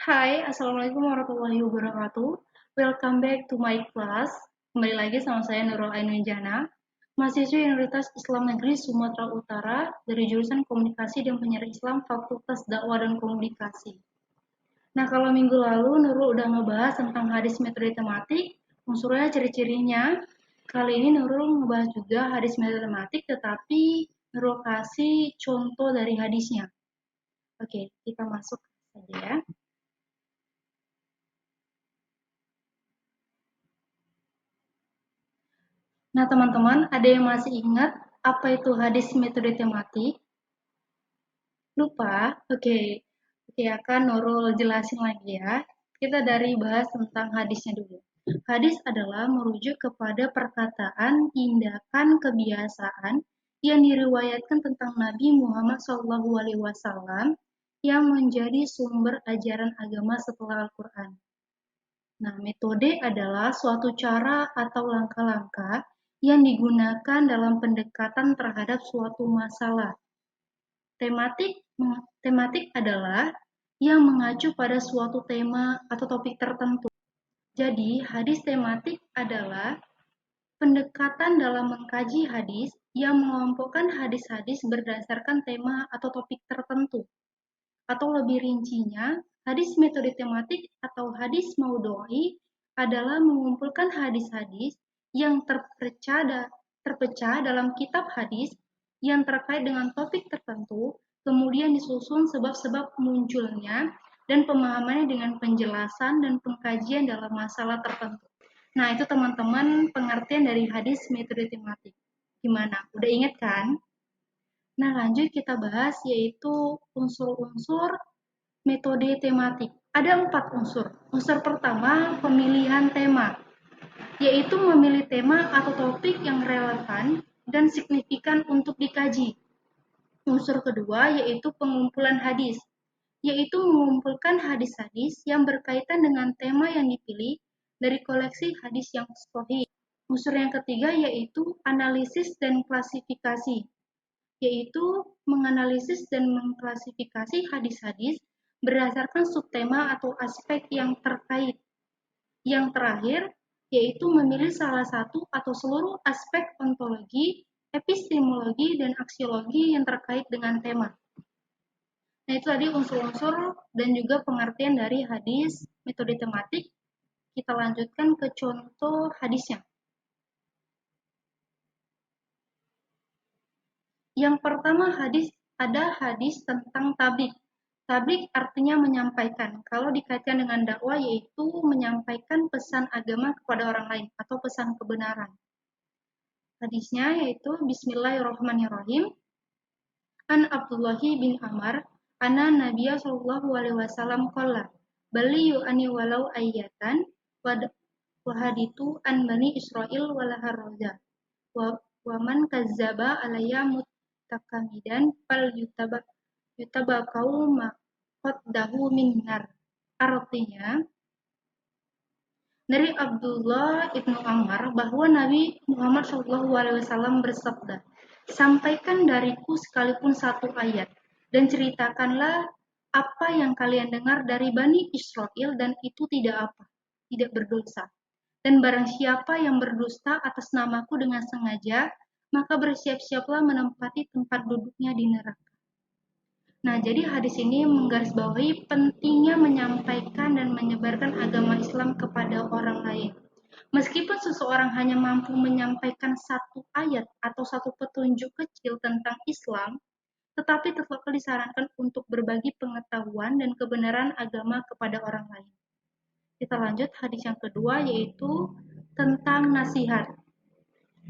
Hai, Assalamualaikum warahmatullahi wabarakatuh. Welcome back to my class. Kembali lagi sama saya Nurul Ainunjana, mahasiswa Universitas Islam Negeri Sumatera Utara dari jurusan Komunikasi dan Penyiaran Islam Fakultas Dakwah dan Komunikasi. Nah, kalau minggu lalu Nurul udah ngebahas tentang hadis metode tematik, unsurnya ciri-cirinya. Kali ini Nurul ngebahas juga hadis metode tematik, tetapi Nurul kasih contoh dari hadisnya. Oke, kita masuk saja ya. Nah, teman-teman, ada yang masih ingat apa itu hadis metode tematik? Lupa? Oke. Oke, akan Nurul jelasin lagi ya. Kita dari bahas tentang hadisnya dulu. Hadis adalah merujuk kepada perkataan, tindakan, kebiasaan yang diriwayatkan tentang Nabi Muhammad SAW yang menjadi sumber ajaran agama setelah Al-Quran. Nah, metode adalah suatu cara atau langkah-langkah yang digunakan dalam pendekatan terhadap suatu masalah. Tematik tematik adalah yang mengacu pada suatu tema atau topik tertentu. Jadi, hadis tematik adalah pendekatan dalam mengkaji hadis yang mengelompokkan hadis-hadis berdasarkan tema atau topik tertentu. Atau lebih rincinya, hadis metode tematik atau hadis maudhu'i adalah mengumpulkan hadis-hadis yang terpecah dalam kitab hadis yang terkait dengan topik tertentu, kemudian disusun sebab-sebab munculnya dan pemahamannya dengan penjelasan dan pengkajian dalam masalah tertentu. Nah, itu teman-teman pengertian dari hadis metode tematik. Gimana? Udah inget kan? Nah, lanjut kita bahas yaitu unsur-unsur metode tematik. Ada 4 unsur. Unsur pertama, pemilihan tema, yaitu memilih tema atau topik yang relevan dan signifikan untuk dikaji. Unsur kedua, yaitu pengumpulan hadis, yaitu mengumpulkan hadis-hadis yang berkaitan dengan tema yang dipilih dari koleksi hadis yang sahih. Unsur yang ketiga, yaitu analisis dan klasifikasi, yaitu menganalisis dan mengklasifikasi hadis-hadis berdasarkan subtema atau aspek yang terkait. Yang terakhir, yaitu memilih salah satu atau seluruh aspek ontologi, epistemologi, dan aksiologi yang terkait dengan tema. Nah, itu tadi unsur-unsur dan juga pengertian dari hadis metode tematik. Kita lanjutkan ke contoh hadisnya. Yang pertama ada hadis tentang tablik. Tablik artinya menyampaikan. Kalau dikaitkan dengan dakwah yaitu menyampaikan pesan agama kepada orang lain atau pesan kebenaran. Hadisnya yaitu Bismillahirrahmanirrahim. An Abdullahi bin Amr, anna Nabiya sallallahu alaihi wasallam qala, baliyu ani walau ayatan wahaditu an bani Israel walahar roja. Wa man kazzaba alayya mutakamidan fal yutabakau ma qaddahu min nar. Artinya, dari Abdullah ibnu Amr bahwa Nabi Muhammad SAW bersabda, sampaikan dariku sekalipun satu ayat dan ceritakanlah apa yang kalian dengar dari Bani Israel dan itu tidak berdosa. Dan barang siapa yang berdusta atas namaku dengan sengaja, maka bersiap-siaplah menempati tempat duduknya di neraka. Nah, jadi hadis ini menggarisbawahi pentingnya menyampaikan dan menyebarkan agama Islam kepada orang lain. Meskipun seseorang hanya mampu menyampaikan satu ayat atau satu petunjuk kecil tentang Islam, tetapi tetap disarankan untuk berbagi pengetahuan dan kebenaran agama kepada orang lain. Kita lanjut hadis yang kedua yaitu tentang nasihat.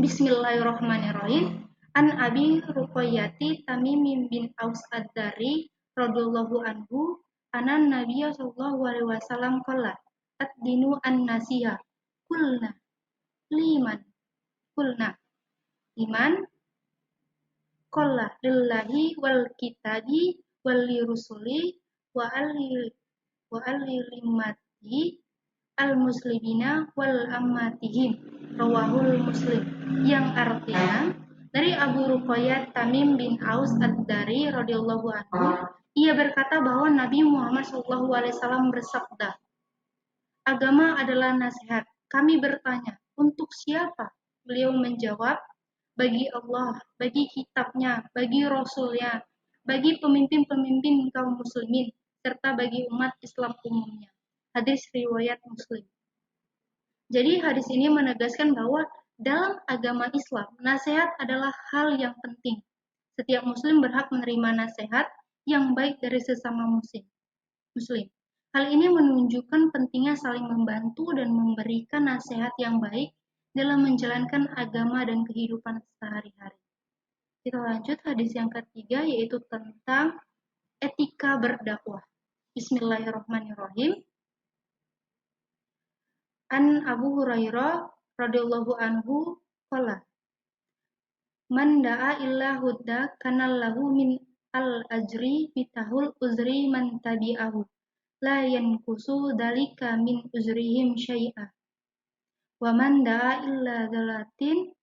Bismillahirrahmanirrahim. An Abi Ruqayyati Tamim bin Aus Ad-Dari radhiyallahu anhu anna Nabiyya sallallahu alaihi wasallam qala ad-dinu an-nasiha. Kulna liman kulna iman qala lillahi wal kitabi wal rusuli wa al-limati al-muslimina wal ammatihim, rawahul Muslim, yang artinya dari Abu Ruqayyah Tamim bin Aus Ad-Dari radhiyallahu anhu, Ia berkata bahwa Nabi Muhammad SAW bersabda, agama adalah nasihat. Kami bertanya, untuk siapa? Beliau menjawab, bagi Allah, bagi kitabnya, bagi Rasulnya, bagi pemimpin-pemimpin kaum muslimin, serta bagi umat Islam umumnya. Hadis riwayat Muslim. Jadi hadis ini menegaskan bahwa dalam agama Islam, nasihat adalah hal yang penting. Setiap muslim berhak menerima nasihat yang baik dari sesama muslim. Hal ini menunjukkan pentingnya saling membantu dan memberikan nasihat yang baik dalam menjalankan agama dan kehidupan sehari-hari. Kita lanjut hadis yang ketiga, yaitu tentang etika berdakwah. Bismillahirrahmanirrahim. An Abu Hurairah radhiyallahu anhu qala man da'a illa hudda kanallahu min al-ajri mitahul uzri man tabi'ahu la yankusu dalika min uzrihim syai'a wa man da'a illa dalatin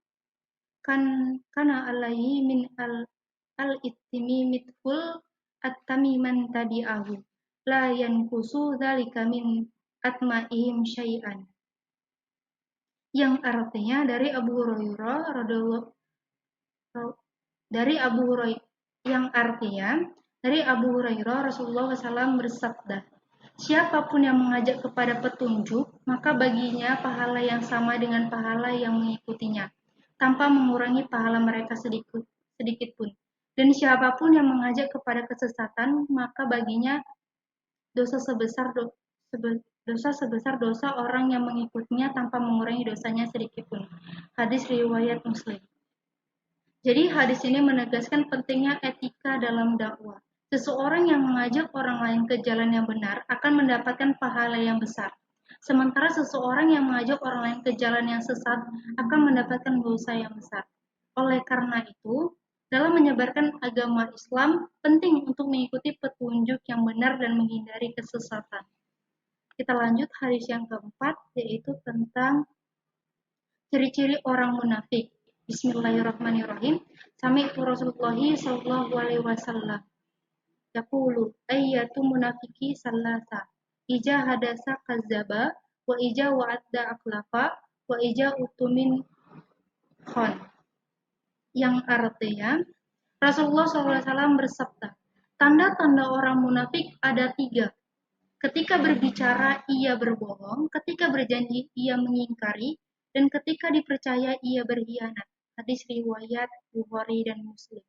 kana alaihi min al-ittimi mithul at-tami man tabi'ahu la yankusu dalika min atma'ihim syai'an, yang artinya dari Abu Hurairah radhiyallahu dari Abu Hurairah Rasulullah SAW bersabda, siapapun yang mengajak kepada petunjuk, maka baginya pahala yang sama dengan pahala yang mengikutinya, tanpa mengurangi pahala mereka sedikit pun. Dan siapapun yang mengajak kepada kesesatan, maka baginya dosa sebesar dosa orang yang mengikutinya tanpa mengurangi dosanya sedikit pun. Hadis riwayat Muslim. Jadi hadis ini menegaskan pentingnya etika dalam dakwah. Seseorang yang mengajak orang lain ke jalan yang benar akan mendapatkan pahala yang besar. Sementara seseorang yang mengajak orang lain ke jalan yang sesat akan mendapatkan dosa yang besar. Oleh karena itu, dalam menyebarkan agama Islam, penting untuk mengikuti petunjuk yang benar dan menghindari kesesatan. Kita lanjut hadis yang keempat, yaitu tentang ciri-ciri orang munafik. Bismillahirrahmanirrahim. Sami'tu Rasulullah sallallahu alaihi wasallam yaqulu ayyatu munafiki salasa ija hadasa kadzaba wa ija wa'adda akhlafa wa ija utumin khon, yang artinya Rasulullah SAW bersabda, tanda-tanda orang munafik ada 3. Ketika berbicara ia berbohong, ketika berjanji ia mengingkari, dan ketika dipercaya ia berkhianat. Hadis riwayat Bukhari dan Muslim.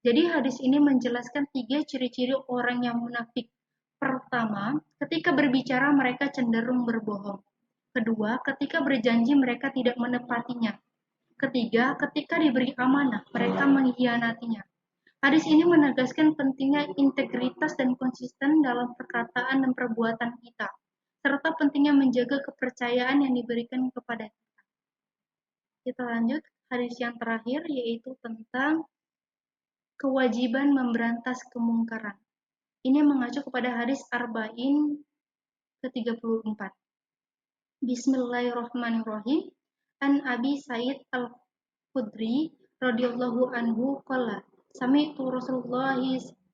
Jadi hadis ini menjelaskan 3 ciri-ciri orang yang munafik. Pertama, ketika berbicara mereka cenderung berbohong. Kedua, ketika berjanji mereka tidak menepatinya. Ketiga, ketika diberi amanah mereka mengkhianatinya. Hadis ini menegaskan pentingnya integritas dan konsisten dalam perkataan dan perbuatan kita, serta pentingnya menjaga kepercayaan yang diberikan kepada kita. Kita lanjut hadis yang terakhir, yaitu tentang kewajiban memberantas kemungkaran. Ini mengacu kepada hadis Arba'in ke-34. Bismillahirrahmanirrahim. An Abi Sa'id Al-Khudri radhiyallahu anhu qala sami'tu Rasulullah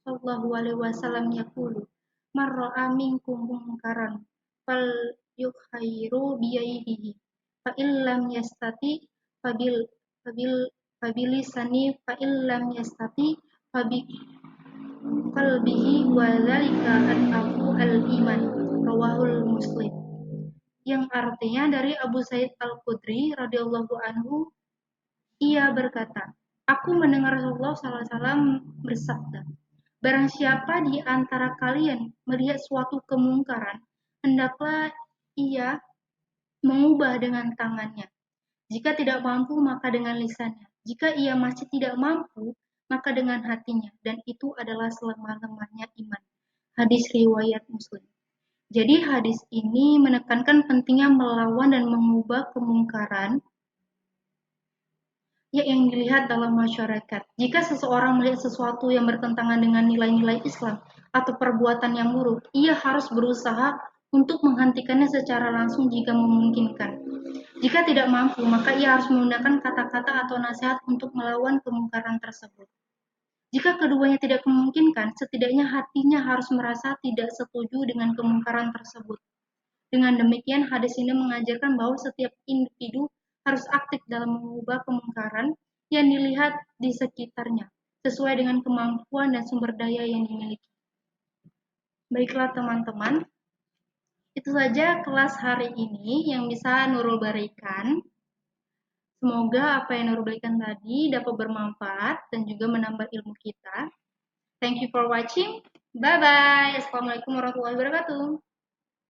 sallallahu alaihi wasallam yaqulu man ra'a minkum munkaran fal yukhairu bi yadihi fa illam yastati fabilisani fa illam yastati fabi qalbihi wa dzalika an-afu al-iman, rawahul Muslim. Yang artinya dari Abu Sa'id Al-Khudri radhiyallahu anhu, ia berkata, aku mendengar Rasulullah SAW bersabda, barang siapa di antara kalian melihat suatu kemungkaran, hendaklah ia mengubah dengan tangannya. Jika tidak mampu, maka dengan lisannya. Jika ia masih tidak mampu, maka dengan hatinya. Dan itu adalah selemah-lemahnya iman. Hadis riwayat Muslim. Jadi hadis ini menekankan pentingnya melawan dan mengubah kemungkaran yang dilihat dalam masyarakat. Jika seseorang melihat sesuatu yang bertentangan dengan nilai-nilai Islam atau perbuatan yang buruk, ia harus berusaha untuk menghentikannya secara langsung jika memungkinkan. Jika tidak mampu, maka ia harus menggunakan kata-kata atau nasihat untuk melawan kemungkaran tersebut. Jika keduanya tidak memungkinkan, setidaknya hatinya harus merasa tidak setuju dengan kemungkaran tersebut. Dengan demikian, hadis ini mengajarkan bahwa setiap individu harus aktif dalam mengubah kemungkaran yang dilihat di sekitarnya, sesuai dengan kemampuan dan sumber daya yang dimiliki. Baiklah teman-teman, itu saja kelas hari ini yang bisa Nurul berikan. Semoga apa yang Nurul berikan tadi dapat bermanfaat dan juga menambah ilmu kita. Thank you for watching. Bye-bye. Assalamualaikum warahmatullahi wabarakatuh.